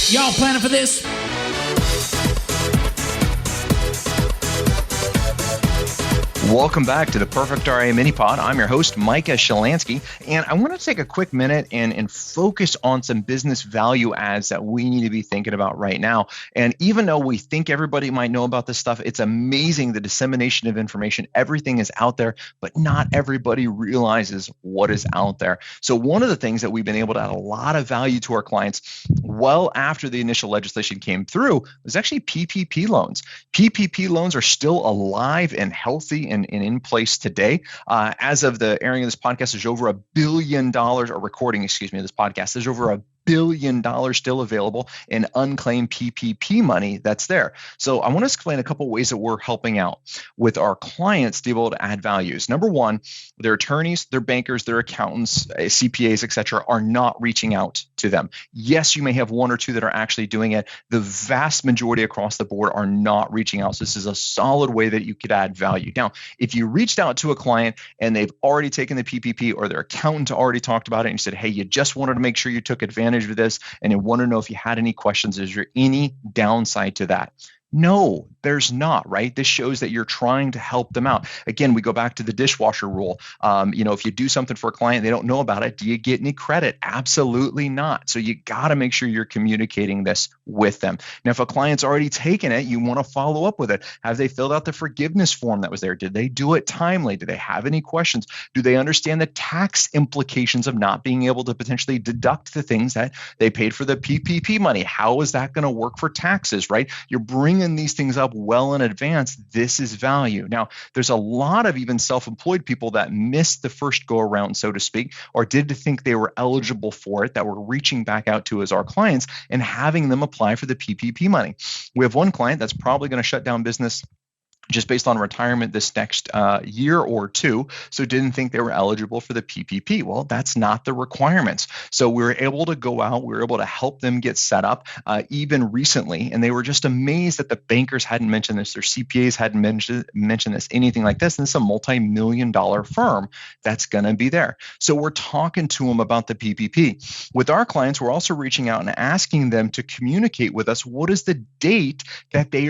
Y'all planning for this? Welcome back to the Perfect RIA Mini Pod. I'm your host, Micah Shalansky, and I want to take a quick minute and focus on some business value adds that we need to be thinking about right now. And even though we think everybody might know about this stuff, it's amazing the dissemination of information. Everything is out there, but not everybody realizes what is out there. So one of the things that we've been able to add a lot of value to our clients well after the initial legislation came through was actually PPP loans. PPP loans are still alive and healthy and in place today. As of the airing of this podcast, there's over $1 billion, or recording, excuse me, of this podcast, there's over $1 billion still available in unclaimed PPP money that's there. So I want to explain a couple ways that we're helping out with our clients to be able to add values. Number one, their attorneys, their bankers, their accountants, CPAs, et cetera, are not reaching out to them. Yes, you may have one or two that are actually doing it. The vast majority across the board are not reaching out. So this is a solid way that you could add value. Now, if you reached out to a client and they've already taken the PPP, or their accountant already talked about it, and you said, hey, you just wanted to make sure you took advantage of this and you want to know if you had any questions, is there any downside to that? No, there's not, right? This shows that you're trying to help them out. Again, we go back to the dishwasher rule. If you do something for a client, they don't know about it, do you get any credit? Absolutely not. So you got to make sure you're communicating this with them. Now, if a client's already taken it, you want to follow up with it. Have they filled out the forgiveness form that was there? Did they do it timely? Do they have any questions? Do they understand the tax implications of not being able to potentially deduct the things that they paid for the PPP money? How is that going to work for taxes, right? You're bringing these things up well in advance. This is value. Now, there's a lot of even self-employed people that missed the first go around, so to speak, or did think they were eligible for it, that we're reaching back out to as our clients and having them apply for the PPP money. We have one client that's probably going to shut down business just based on retirement this next year or two, so didn't think they were eligible for the PPP. Well, that's not the requirements. So we were able to go out, we were able to help them get set up even recently, and they were just amazed that the bankers hadn't mentioned this, their CPAs hadn't mentioned this, anything like this, and this is a multi-million-dollar firm that's going to be there. So we're talking to them about the PPP. With our clients, we're also reaching out and asking them to communicate with us, what is the date that they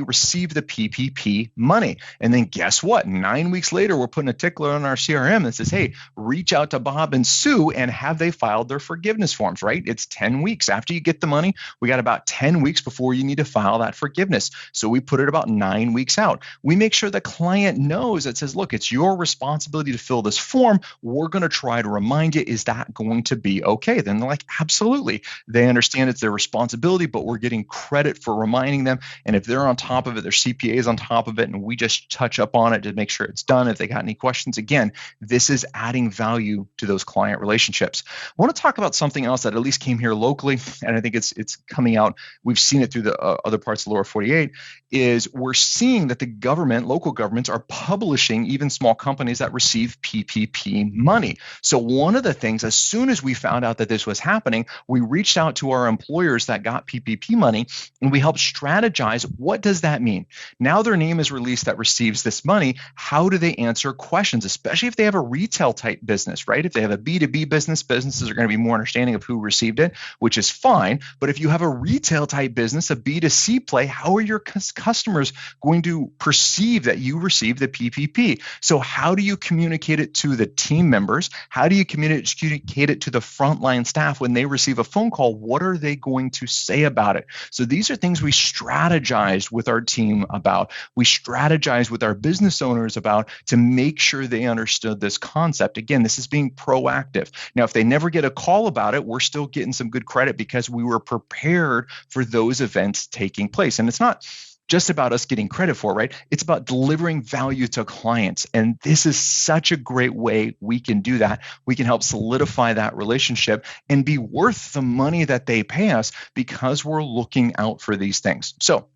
receive the PPP money? And then guess what? 9 weeks later, we're putting a tickler on our CRM that says, hey, reach out to Bob and Sue and have they filed their forgiveness forms, right? It's 10 weeks. After you get the money, we got about 10 weeks before you need to file that forgiveness. So we put it about 9 weeks out. We make sure the client knows that says, look, it's your responsibility to fill this form. We're going to try to remind you, is that going to be okay? Then they're like, absolutely. They understand it's their responsibility, but we're getting credit for reminding them. And if they're on top of it, their CPA is on top of it, and we just touch up on it to make sure it's done. If they got any questions, again, this is adding value to those client relationships. I want to talk about something else that at least came here locally, and I think it's coming out. We've seen it through the other parts of the lower 48, is we're seeing that the government, local governments, are publishing even small companies that receive PPP money. So one of the things, as soon as we found out that this was happening, we reached out to our employers that got PPP money, and we helped strategize, what does that mean? Now their name is released that receives this money. How do they answer questions, especially if they have a retail type business, right? If they have a B2B business, businesses are going to be more understanding of who received it, which is fine. But if you have a retail type business, a B2C play, how are your customers going to perceive that you received the PPP? So how do you communicate it to the team members? How do you communicate it to the frontline staff when they receive a phone call? What are they going to say about it? So these are things we strategize with our team about. We strategize with our business owners about to make sure they understood this concept. Again, this is being proactive. Now, if they never get a call about it, we're still getting some good credit because we were prepared for those events taking place. And it's not just about us getting credit for, right? It's about delivering value to clients. And this is such a great way we can do that. We can help solidify that relationship and be worth the money that they pay us because we're looking out for these things. So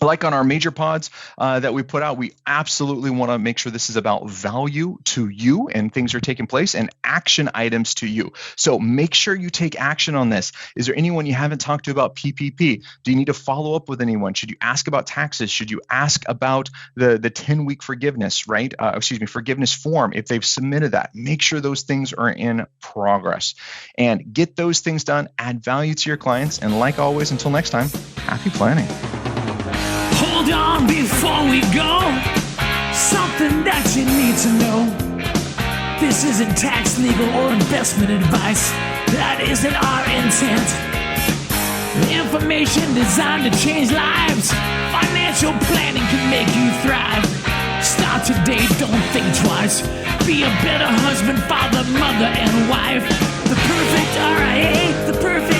Like on our major pods that we put out, we absolutely want to make sure this is about value to you and things are taking place and action items to you. So make sure you take action on this. Is there anyone you haven't talked to about PPP? Do you need to follow up with anyone? Should you ask about taxes? Should you ask about the 10-week forgiveness, right? Forgiveness form if they've submitted that? Make sure those things are in progress and get those things done. Add value to your clients. And like always, until next time, happy planning. Hold on before we go. Something that you need to know. This isn't tax, legal, or investment advice. That isn't our intent. Information designed to change lives. Financial planning can make you thrive. Start today, don't think twice. Be a better husband, father, mother, and wife. The perfect RIA, the perfect